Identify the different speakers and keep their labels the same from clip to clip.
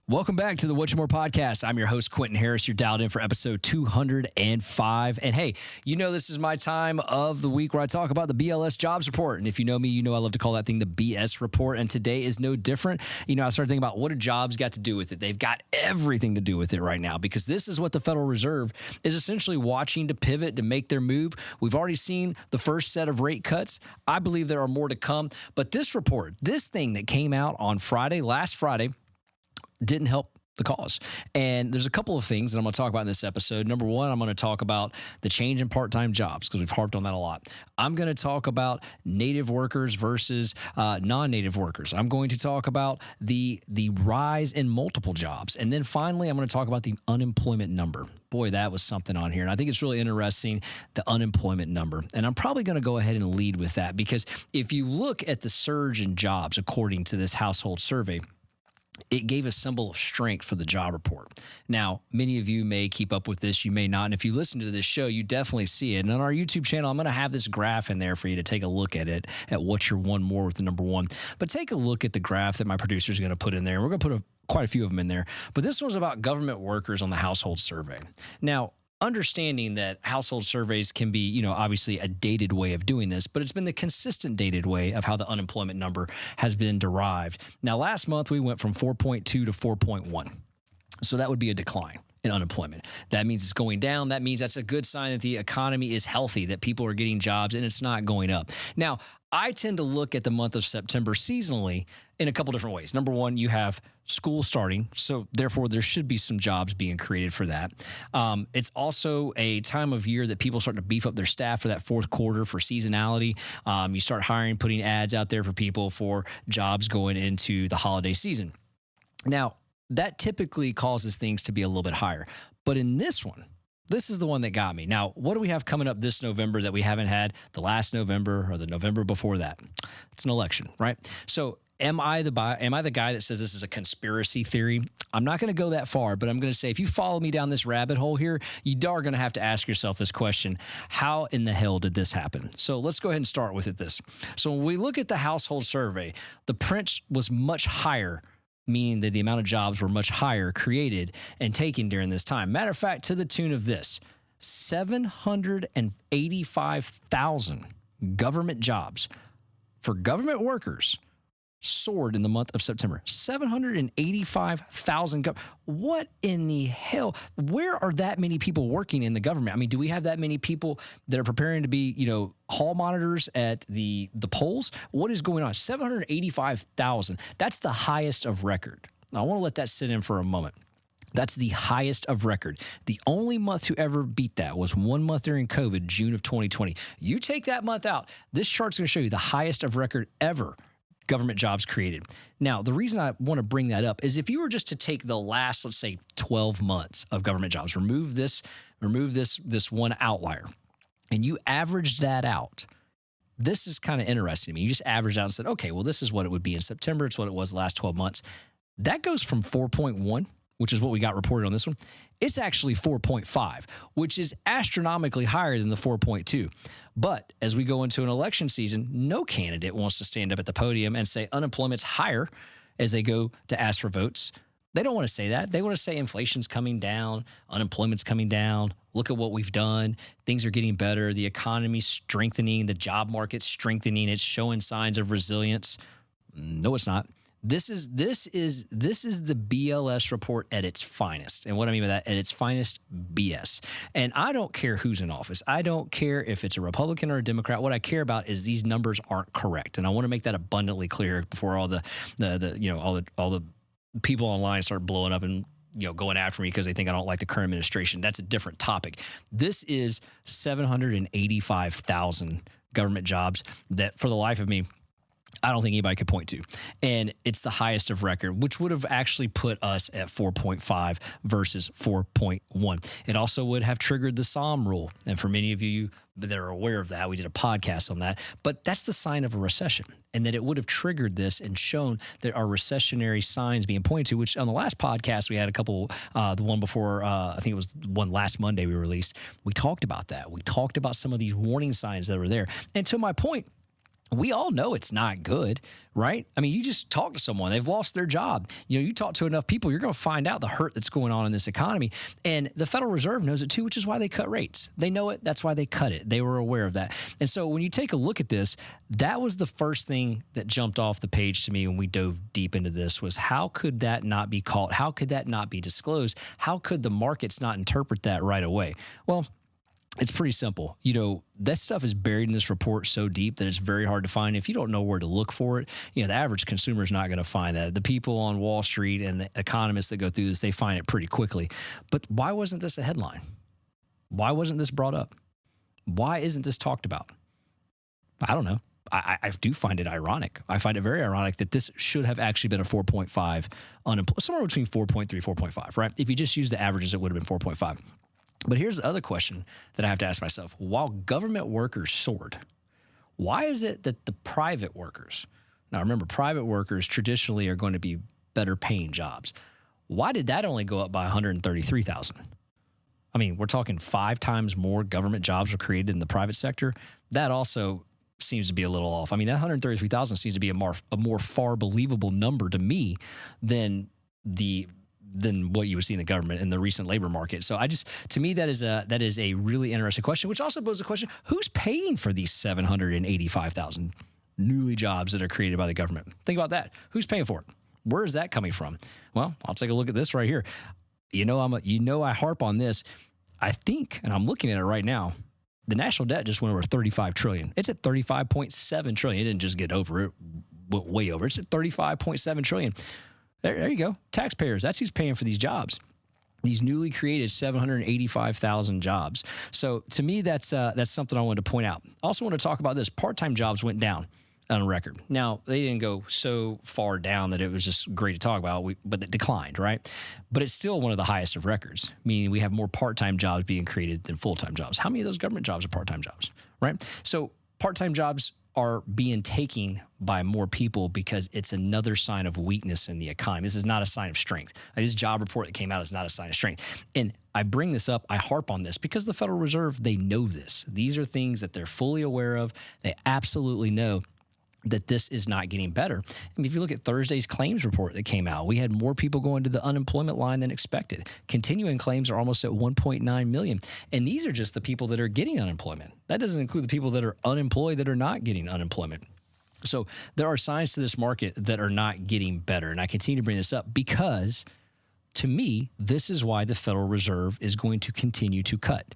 Speaker 1: Welcome back to the What You More podcast. I'm your host, Quinton Harris. You're dialed in for episode 205. And hey, you know this is my time of the week where I talk about the BLS jobs report. And if you know me, you know I love to call that thing the BS report. And today is no different. You know, I started thinking about what do jobs got to do with it? They've got everything to do with it right now, because this is what the Federal Reserve is essentially watching to pivot, to make their move. We've already seen the first set of rate cuts. I believe there are more to come. But this report, this thing that came out on Friday, last Friday, didn't help the cause. And there's a couple of things that I'm going to talk about in this episode. Number one, I'm going to talk about the change in part-time jobs, because we've harped on that a lot. I'm going to talk about native workers versus non-native workers. I'm going to talk about the rise in multiple jobs. And then finally, I'm going to talk about the unemployment number. Boy, that was something on here. And I think it's really interesting, the unemployment number. And I'm probably going to go ahead and lead with that, because if you look at the surge in jobs, according to this household survey, it gave a symbol of strength for the job report. Now, many of you may keep up with this, you may not. And if you listen to this show, you definitely see it. And on our YouTube channel, I'm going to have this graph in there for you to take a look at it, at what you're one more with the number one. But take a look at the graph that my producer is going to put in there. We're going to put quite a few of them in there. But this one's about government workers on the household survey. Now, understanding that household surveys can be, you know, obviously a dated way of doing this, but it's been the consistent dated way of how the unemployment number has been derived. Now, last month, we went from 4.2 to 4.1. So that would be a decline in unemployment. That means it's going down. That means that's a good sign that the economy is healthy, that people are getting jobs and it's not going up. Now, I tend to look at the month of September seasonally in a couple different ways. Number one, you have school starting, so therefore there should be some jobs being created for that. It's also a time of year that people start to beef up their staff for that fourth quarter, for seasonality. You start hiring, putting ads out there for people for jobs going into the holiday season. Now, that typically causes things to be a little bit higher. But in this one, this is the one that got me. Now, what do we have coming up this November that we haven't had the last November or the November before that? It's an election, right? So am I the guy that says this is a conspiracy theory? I'm not going to go that far, but I'm going to say if you follow me down this rabbit hole here, you are going to have to ask yourself this question: how in the hell did this happen? So let's go ahead and start with this. So when we look at the household survey, the print was much higher, meaning that the amount of jobs were much higher created and taken during this time. Matter of fact, to the tune of this, 785,000 government jobs for government workers soared in the month of September. 785,000. What in the hell? Where are that many people working in the government? I mean, do we have that many people that are preparing to be, you know, hall monitors at the polls? What is going on? 785,000. That's the highest of record. Now, I want to let that sit in for a moment. That's the highest of record. The only month to ever beat that was 1 month during COVID, June of 2020. You take that month out, this chart's going to show you the highest of record ever government jobs created. Now, the reason I want to bring that up is if you were just to take the last, let's say, 12 months of government jobs, remove this one outlier, and you averaged that out, this is kind of interesting to me. You just averaged out and said, okay, well, this is what it would be in September. It's what it was the last 12 months. That goes from 4.1, which is what we got reported on this one. It's actually 4.5, which is astronomically higher than the 4.2. But as we go into an election season, no candidate wants to stand up at the podium and say unemployment's higher as they go to ask for votes. They don't want to say that. They want to say inflation's coming down, unemployment's coming down. Look at what we've done. Things are getting better. The economy's strengthening. The job market's strengthening. It's showing signs of resilience. No, it's not. This is the BLS report at its finest. And what I mean by that, at its finest, BS. And I don't care who's in office. I don't care if it's a Republican or a Democrat. What I care about is these numbers aren't correct. And I want to make that abundantly clear before all the people online start blowing up and, you know, going after me because they think I don't like the current administration. That's a different topic. This is 785,000 government jobs that, for the life of me, I don't think anybody could point to. And it's the highest of record, which would have actually put us at 4.5 versus 4.1. It also would have triggered the Psalm rule. And for many of you that are aware of that, we did a podcast on that. But that's the sign of a recession, and that it would have triggered this and shown that our recessionary signs being pointed to, which on the last podcast we had a couple, the one before, I think it was one last Monday we released, we talked about that. We talked about some of these warning signs that were there. And to my point, we all know it's not good, right? I mean, you just talk to someone, they've lost their job. You talk to enough people, you're going to find out the hurt that's going on in this economy. And the Federal Reserve knows it too, which is why they cut rates. They know it. That's why they cut it. They were aware of that. And so when you take a look at this, that was the first thing that jumped off the page to me when we dove deep into this was how could that not be caught? How could that not be disclosed? How could the markets not interpret that right away? Well, it's pretty simple. That stuff is buried in this report so deep that it's very hard to find. If you don't know where to look for it, the average consumer is not going to find that. The people on Wall Street and the economists that go through this, they find it pretty quickly. But why wasn't this a headline? Why wasn't this brought up? Why isn't this talked about? I don't know. I do find it ironic. I find it very ironic that this should have actually been a 4.5 unemployment, somewhere between 4.3, 4.5, right? If you just use the averages, it would have been 4.5. But here's the other question that I have to ask myself. While government workers soared, why is it that the private workers, now remember, private workers traditionally are going to be better paying jobs. Why did that only go up by 133,000? I mean, we're talking 5 times more government jobs were created in the private sector. That also seems to be a little off. I mean, that 133,000 seems to be a more far believable number to me than what you would see in the government in the recent labor market. So to me, that is a really interesting question, which also poses the question, who's paying for these 785,000 newly jobs that are created by the government? Think about that. Who's paying for it? Where is that coming from? Well, I'll take a look at this right here. I harp on this. I think, and I'm looking at it right now, the national debt just went over 35 trillion. It's at 35.7 trillion. It didn't just get over it, went way over. It's at 35.7 trillion. There you go. Taxpayers, that's who's paying for these jobs. These newly created 785,000 jobs. So to me, that's something I wanted to point out. I also want to talk about this. Part-time jobs went down on record. Now, they didn't go so far down that it was just great to talk about, but it declined, right? But it's still one of the highest of records, meaning we have more part-time jobs being created than full-time jobs. How many of those government jobs are part-time jobs, right? So part-time jobs are being taken by more people because it's another sign of weakness in the economy. This is not a sign of strength. This job report that came out is not a sign of strength. And I bring this up, I harp on this because the Federal Reserve, they know this. These are things that they're fully aware of. They absolutely know that this is not getting better. I mean, if you look at Thursday's claims report that came out, we had more people going to the unemployment line than expected. Continuing claims are almost at 1.9 million. And these are just the people that are getting unemployment. That doesn't include the people that are unemployed that are not getting unemployment. So there are signs to this market that are not getting better. And I continue to bring this up because, to me, this is why the Federal Reserve is going to continue to cut.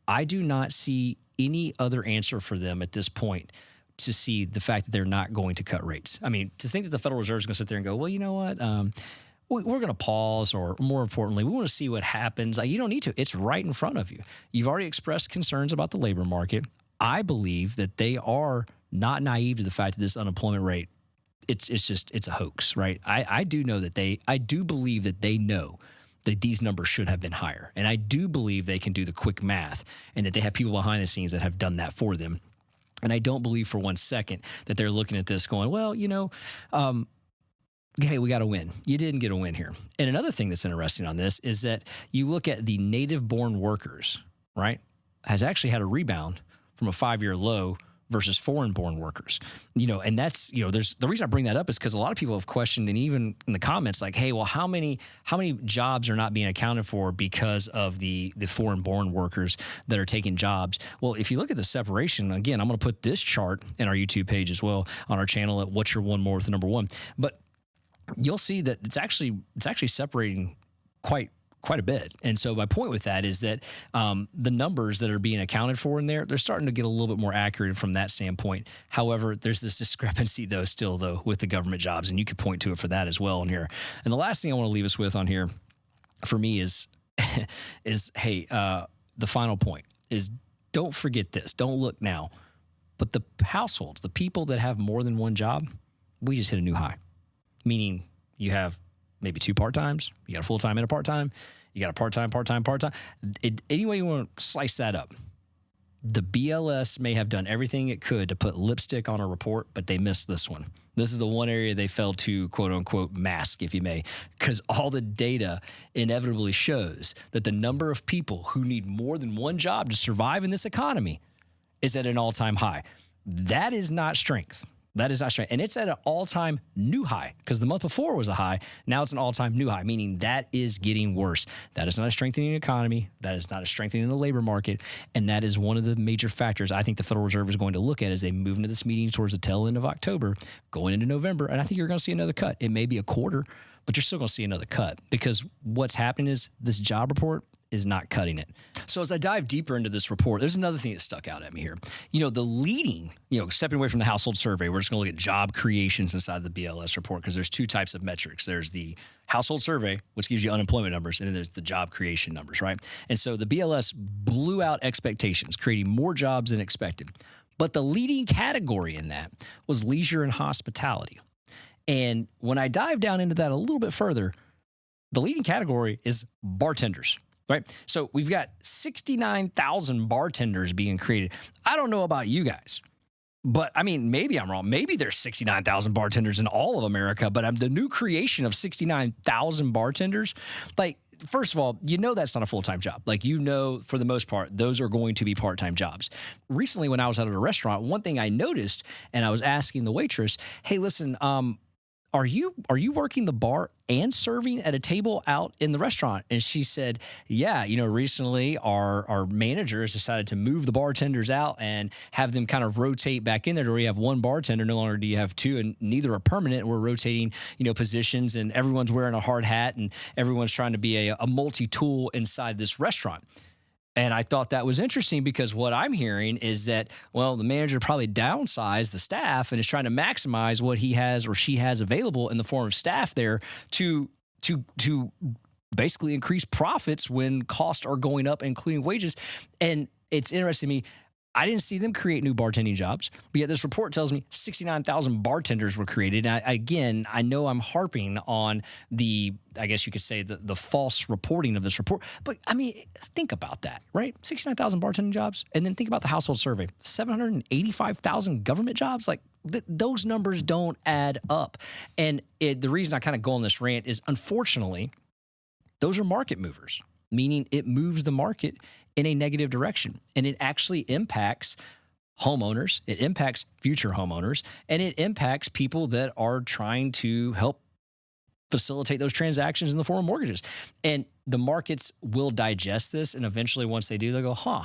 Speaker 1: I do not see any other answer for them at this point to see the fact that they're not going to cut rates. I mean, to think that the Federal Reserve is going to sit there and go, well, you know what, we're going to pause, or more importantly, we want to see what happens. You don't need to. It's right in front of you. You've already expressed concerns about the labor market. I believe that they are not naive to the fact that this unemployment rate, it's a hoax, right? I do believe that they know that these numbers should have been higher. And I do believe they can do the quick math and that they have people behind the scenes that have done that for them. And I don't believe for one second that they're looking at this going, well, hey, we got to win. You didn't get a win here. And another thing that's interesting on this is that you look at the native-born workers, right, has actually had a rebound from a 5-year low versus foreign-born workers. And that's, there's the reason I bring that up is because a lot of people have questioned, and even in the comments, like, hey, well, how many jobs are not being accounted for because of the foreign-born workers that are taking jobs? Well, if you look at the separation, again, I'm going to put this chart in our YouTube page as well on our channel at What's Your One More with the number 1. But you'll see that it's actually separating quite a bit. And so my point with that is that the numbers that are being accounted for in there, they're starting to get a little bit more accurate from that standpoint. However, there's this discrepancy though with the government jobs, and you could point to it for that as well in here. And the last thing I want to leave us with on here for me is hey, the final point is don't forget this. Don't look now. But the households, the people that have more than one job, we just hit a new high. Meaning you have maybe 2 part-times, you got a full-time and a part-time, you got a part-time. Any way you want to slice that up, the BLS may have done everything it could to put lipstick on a report, but they missed this one. This is the one area they failed to, quote-unquote, mask, if you may, because all the data inevitably shows that the number of people who need more than one job to survive in this economy is at an all-time high. That is not strength. That is not strength. And it's at an all-time new high because the month before was a high. Now it's an all-time new high, meaning that is getting worse. That is not a strengthening economy. That is not a strengthening the labor market. And that is one of the major factors I think the Federal Reserve is going to look at as they move into this meeting towards the tail end of October, going into November. And I think you're going to see another cut. It may be a quarter, but you're still going to see another cut because what's happening is this job report is not cutting it. So as I dive deeper into this report, there's another thing that stuck out at me here. The leading, stepping away from the household survey, we're just going to look at job creations inside the BLS report because there's two types of metrics. There's the household survey, which gives you unemployment numbers, and then there's the job creation numbers, right? And so the BLS blew out expectations, creating more jobs than expected. But the leading category in that was leisure and hospitality. And when I dive down into that a little bit further, the leading category is bartenders. Right. So we've got 69,000 bartenders being created. I don't know about you guys, but I mean, maybe I'm wrong. Maybe there's 69,000 bartenders in all of America, but the new creation of 69,000 bartenders, like, first of all, that's not a full-time job. Like, for the most part, those are going to be part-time jobs. Recently, when I was out at a restaurant, one thing I noticed, and I was asking the waitress, hey, listen, are you working the bar and serving at a table out in the restaurant? And she said, yeah, recently our manager has decided to move the bartenders out and have them kind of rotate back in there to where you have one bartender. No longer do you have two, and neither are permanent. We're rotating, positions, and everyone's wearing a hard hat and everyone's trying to be a multi-tool inside this restaurant. And I thought that was interesting because what I'm hearing is that, well, the manager probably downsized the staff and is trying to maximize what he has or she has available in the form of staff there to basically increase profits when costs are going up, including wages. And it's interesting to me. I didn't see them create new bartending jobs, but yet this report tells me 69,000 bartenders were created. And I know I'm harping on I guess you could say the false reporting of this report, but I mean, think about that, right? 69,000 bartending jobs. And then think about the household survey, 785,000 government jobs. Like those numbers don't add up. And the reason I kind of go on this rant is, unfortunately, those are market movers, meaning it moves the market in a negative direction. And it actually impacts homeowners, it impacts future homeowners, and it impacts people that are trying to help facilitate those transactions in the form of mortgages. And the markets will digest this, and eventually once they do, they'll go,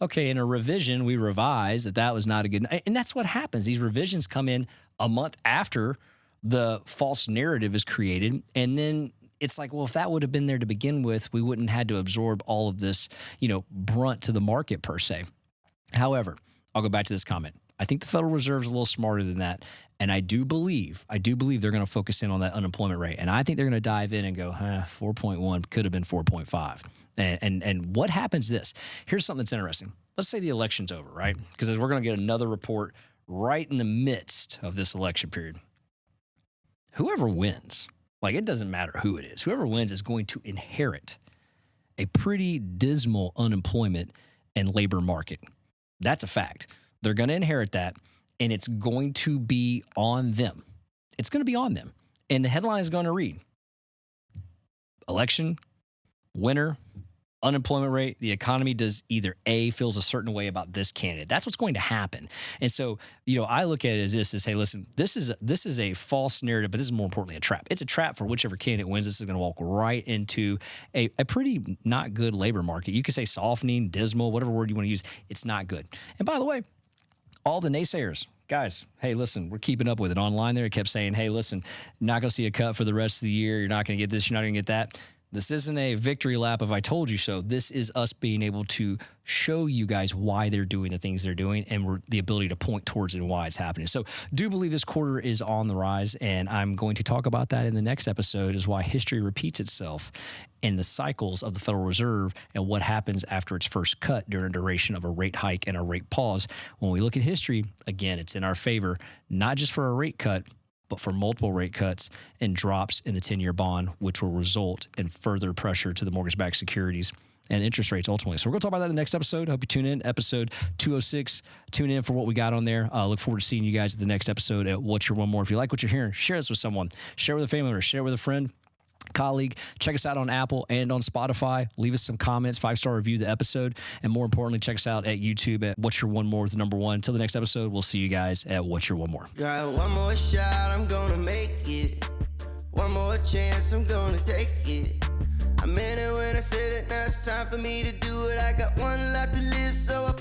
Speaker 1: okay, in a revision, we revised that was not a good, and that's what happens. These revisions come in a month after the false narrative is created, and then it's like, well, if that would have been there to begin with, we wouldn't have had to absorb all of this, brunt to the market per se. However, I'll go back to this comment. I think the Federal Reserve is a little smarter than that. And I do believe they're going to focus in on that unemployment rate. And I think they're going to dive in and go, 4.1 could have been 4.5. And what happens here's something that's interesting. Let's say the election's over, right? Because we're going to get another report right in the midst of this election period. Whoever wins, like, it doesn't matter who it is. Whoever wins is going to inherit a pretty dismal unemployment and labor market. That's a fact. They're going to inherit that, and it's going to be on them. It's going to be on them. And the headline is going to read, election, winner, unemployment rate, the economy does either feels a certain way about this candidate. That's what's going to happen. And so, I look at it as hey, listen, this is a false narrative, but this is more importantly a trap. It's a trap for whichever candidate wins. This is going to walk right into a pretty not good labor market. You could say softening, dismal, whatever word you want to use. It's not good. And by the way, all the naysayers, guys, hey, listen, we're keeping up with it online there. It kept saying, hey, listen, not going to see a cut for the rest of the year. You're not going to get this. You're not going to get that. This isn't a victory lap of I told you so. This is us being able to show you guys why they're doing the things they're doing, and the ability to point towards it and why it's happening. So do believe this quarter is on the rise, and I'm going to talk about that in the next episode, is why history repeats itself and the cycles of the Federal Reserve and what happens after its first cut during a duration of a rate hike and a rate pause. When we look at history, again, it's in our favor, not just for a rate cut, but for multiple rate cuts and drops in the 10-year bond, which will result in further pressure to the mortgage-backed securities and interest rates ultimately. So we're going to talk about that in the next episode. Hope you tune in. Episode 206. Tune in for what we got on there. Look forward to seeing you guys at the next episode at What's Your One More. If you like what you're hearing, share this with someone. Share with a family member. Share with a friend. colleague. Check us out on Apple and on Spotify. Leave us some comments, 5-star review the episode, and more importantly, check us out at YouTube at What's Your One More with the number one. Until the next episode, we'll see you guys at What's Your One More.
Speaker 2: Got one more shot, I'm gonna make it. One more chance, I'm gonna take it. I meant it when I said it, now it's time for me to do it. I got one life to live, so I